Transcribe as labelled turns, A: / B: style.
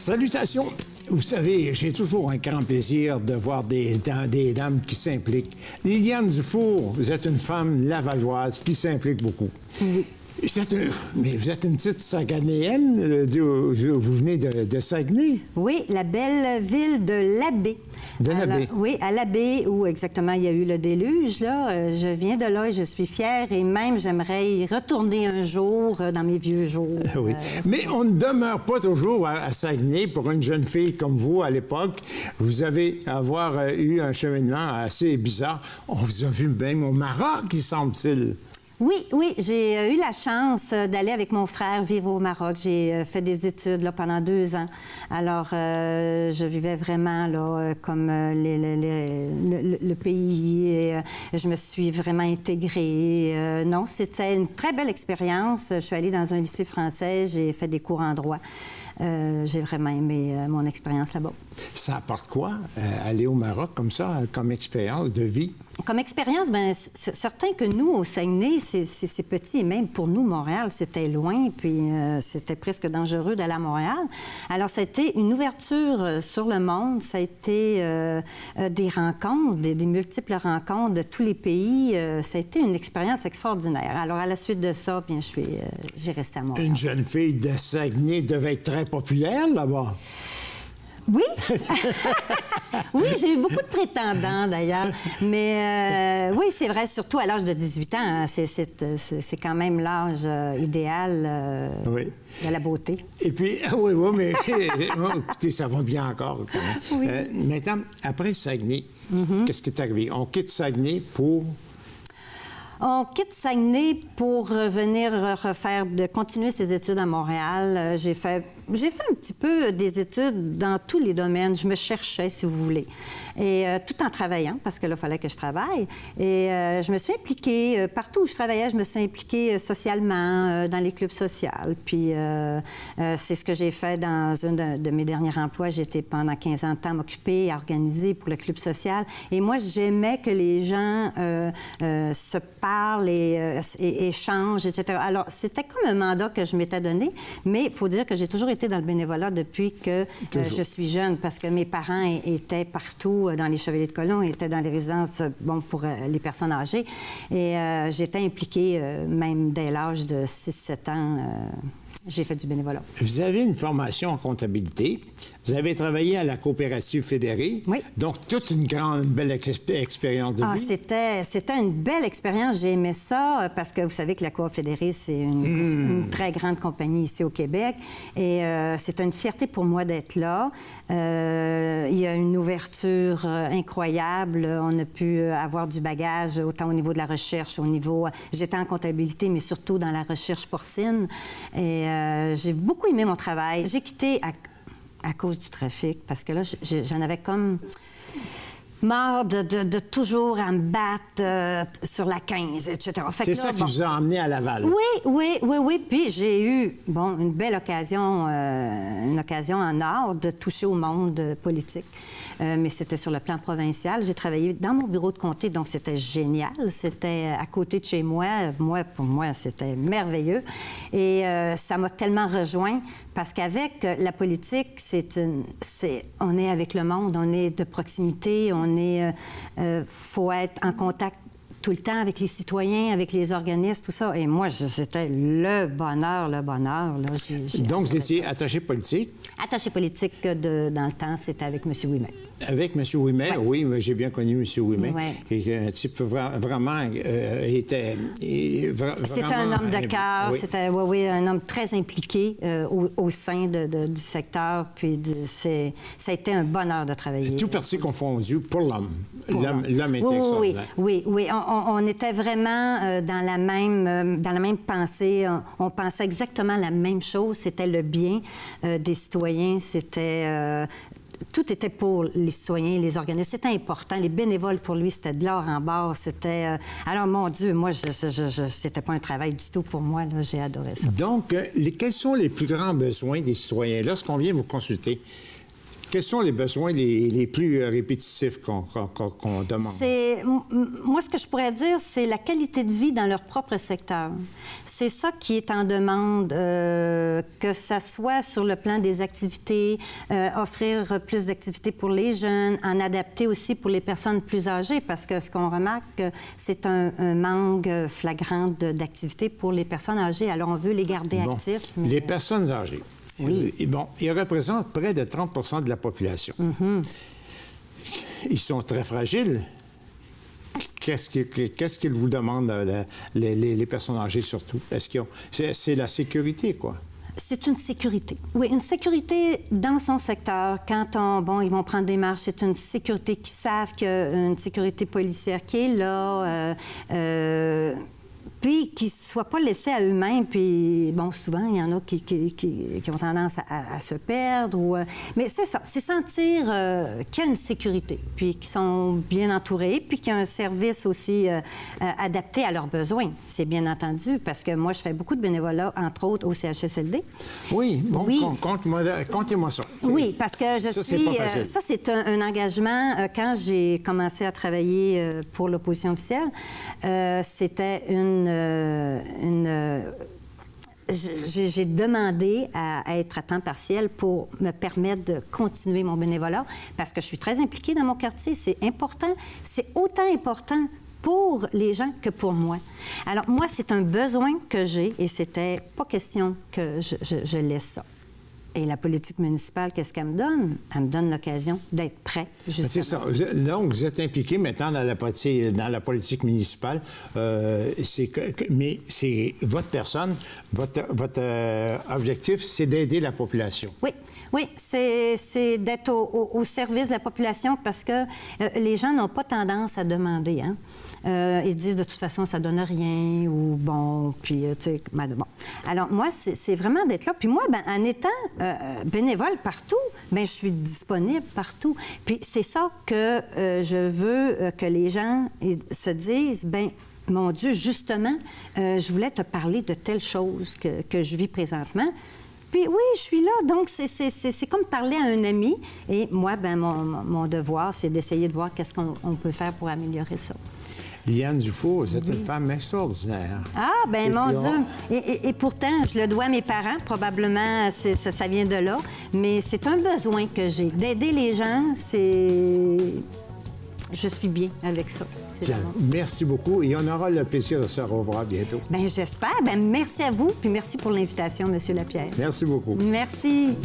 A: Salutations! Vous savez, j'ai toujours un grand plaisir de voir des dames qui s'impliquent. Liliane Dufour, vous êtes une femme lavalloise qui s'implique beaucoup.
B: Oui.
A: Mais vous êtes une petite Saguenéenne, vous venez de Saguenay?
B: Oui, la belle ville de l'Abbé.
A: De l'Abbé?
B: Oui, à l'Abbé, où exactement il y a eu le déluge. Là. Je viens de là et je suis fière et même j'aimerais y retourner un jour dans mes vieux jours.
A: Oui. Mais on ne demeure pas toujours à Saguenay. Pour une jeune fille comme vous, à l'époque, vous avez eu un cheminement assez bizarre. On vous a vu même au Maroc, il semble-t-il.
B: Oui, j'ai eu la chance d'aller avec mon frère vivre au Maroc. J'ai fait des études là, pendant 2 ans. Alors, je vivais vraiment là, comme le pays et je me suis vraiment intégrée. Non, c'était une très belle expérience. Je suis allée dans un lycée français, j'ai fait des cours en droit. J'ai vraiment aimé mon expérience là-bas.
A: Ça apporte quoi, aller au Maroc comme ça, comme expérience de vie?
B: Comme expérience, bien, c'est certain que nous, au Saguenay, c'est petit. Et même pour nous, Montréal, c'était loin, puis c'était presque dangereux d'aller à Montréal. Alors, ça a été une ouverture sur le monde. Ça a été des rencontres, des multiples rencontres de tous les pays. Ça a été une expérience extraordinaire. Alors, à la suite de ça, bien, j'ai resté à Montréal.
A: Une jeune fille de Saguenay devait être très populaire là-bas.
B: Oui, oui, j'ai eu beaucoup de prétendants d'ailleurs, mais oui, c'est vrai, surtout à l'âge de 18 ans, hein, c'est quand même l'âge idéal de la beauté.
A: Et puis, oui, mais écoutez, ça va bien encore quand même. Oui. Maintenant, après Saguenay, qu'est-ce qui est arrivé? On quitte Saguenay pour...
B: On quitte Saguenay pour venir continuer ses études à Montréal. J'ai fait un petit peu des études dans tous les domaines. Je me cherchais, si vous voulez. Et tout en travaillant, parce que là, il fallait que je travaille. Et je me suis impliquée, partout où je travaillais, je me suis impliquée socialement, dans les clubs sociaux. Puis c'est ce que j'ai fait dans un de mes derniers emplois. J'étais pendant 15 ans de temps m'occuper, à organiser pour le club social. Et moi, j'aimais que les gens se parlent et échangent, etc. Alors, c'était comme un mandat que je m'étais donné, mais il faut dire que j'ai toujours été dans le bénévolat depuis que je suis jeune, parce que mes parents étaient partout dans les Chevaliers de Colomb, étaient dans les résidences pour les personnes âgées. Et j'étais impliquée même dès l'âge de 6-7 ans. J'ai fait du bénévolat.
A: Vous avez une formation en comptabilité. Vous avez travaillé à la coopérative fédérée.
B: Oui.
A: Donc, toute une belle expérience de vie.
B: C'était une belle expérience. J'ai aimé ça parce que vous savez que la Coop fédérée, c'est une très grande compagnie ici au Québec. Et c'est une fierté pour moi d'être là. Il y a une ouverture incroyable. On a pu avoir du bagage, autant au niveau de la recherche, au niveau... J'étais en comptabilité, mais surtout dans la recherche porcine. Et j'ai beaucoup aimé mon travail. J'ai quitté à cause du trafic, parce que là, j'en avais comme marre de toujours à me battre sur la 15, etc.
A: C'est ça qui vous a emmené à Laval?
B: Oui. Puis j'ai eu, une belle occasion, une occasion en or de toucher au monde politique. Mais c'était sur le plan provincial. J'ai travaillé dans mon bureau de comté, donc c'était génial. C'était à côté de chez moi. Pour moi, c'était merveilleux. Et ça m'a tellement rejoint parce qu'avec la politique, on est avec le monde, on est de proximité, faut être en contact tout le temps avec les citoyens, avec les organismes, tout ça. Et moi, c'était le bonheur. Là,
A: donc, vous étiez attaché politique? Attaché
B: politique dans le temps, c'était avec M. Ouimet.
A: Avec M. Ouimet, oui, j'ai bien connu M. Ouimet.
B: Ouais.
A: Et un type vraiment
B: C'était un homme de cœur, c'était un homme très impliqué au sein du secteur. Puis ça a été un bonheur de travailler.
A: Tout parti confondu pour l'homme. L'homme était extraordinaire.
B: Oui. On était vraiment dans la même pensée. On pensait exactement la même chose. C'était le bien des citoyens. Tout était pour les citoyens, les organismes. C'était important. Les bénévoles, pour lui, c'était de l'or en barre. C'était... Alors, mon Dieu, moi, c'était pas un travail du tout pour moi. J'ai adoré ça.
A: Donc, quels sont les plus grands besoins des citoyens? Lorsqu'on vient vous consulter, quels sont les besoins les plus répétitifs qu'on demande?
B: Moi, ce que je pourrais dire, c'est la qualité de vie dans leur propre secteur. C'est ça qui est en demande que ça soit sur le plan des activités, offrir plus d'activités pour les jeunes, en adapter aussi pour les personnes plus âgées, parce que ce qu'on remarque, c'est un manque flagrant d'activités pour les personnes âgées. Alors, on veut les garder actifs. Mais...
A: Les personnes âgées,
B: oui.
A: Bon, ils représentent près de 30 de la population. Ils sont très fragiles. Qu'est-ce qu'ils vous demandent, les personnes âgées surtout? C'est la sécurité, quoi.
B: C'est une sécurité. Oui, une sécurité dans son secteur. Quand ils vont prendre des marches, c'est une sécurité qui savent qu'il y a une sécurité policière qui est là. Puis qu'ils ne soient pas laissés à eux-mêmes. Puis, bon, souvent, il y en a qui ont tendance à se perdre. Mais c'est ça, c'est sentir qu'il y a une sécurité, puis qu'ils sont bien entourés, puis qu'il y a un service aussi adapté à leurs besoins. C'est bien entendu, parce que moi, je fais beaucoup de bénévolat, entre autres, au CHSLD.
A: Oui, bon,
B: oui.
A: Contez-moi ça.
B: Oui, parce que ça, c'est un engagement. Quand j'ai commencé à travailler pour l'opposition officielle, c'était j'ai demandé à être à temps partiel pour me permettre de continuer mon bénévolat parce que je suis très impliquée dans mon quartier. C'est important. C'est autant important pour les gens que pour moi. Alors, moi, c'est un besoin que j'ai et c'était pas question que je laisse ça. Et la politique municipale, qu'est-ce qu'elle me donne? Elle me donne l'occasion d'être prêt, justement. C'est ça.
A: Donc, vous êtes impliqué maintenant dans la politique municipale. Mais c'est votre personne, votre objectif, c'est d'aider la population.
B: Oui, c'est d'être au service de la population parce que les gens n'ont pas tendance à demander, hein? Ils disent de toute façon ça donne rien ou bon, puis tu sais, bon. Alors moi c'est vraiment d'être là. Puis moi, en étant bénévole partout, je suis disponible partout. Puis c'est ça que je veux que les gens se disent, mon Dieu, justement, je voulais te parler de telle chose que je vis présentement. Puis oui, je suis là. Donc, c'est comme parler à un ami. Et moi, mon devoir, c'est d'essayer de voir qu'est-ce qu'on peut faire pour améliorer ça.
A: Liane Dufault, vous êtes une femme extraordinaire.
B: Ah, mon Dieu! Et pourtant, je le dois à mes parents. Probablement, ça vient de là. Mais c'est un besoin que j'ai. D'aider les gens, je suis bien avec ça.
A: Tiens, merci beaucoup et on aura le plaisir de se revoir bientôt.
B: J'espère. Merci à vous puis merci pour l'invitation, M. Lapierre.
A: Merci beaucoup.
B: Merci.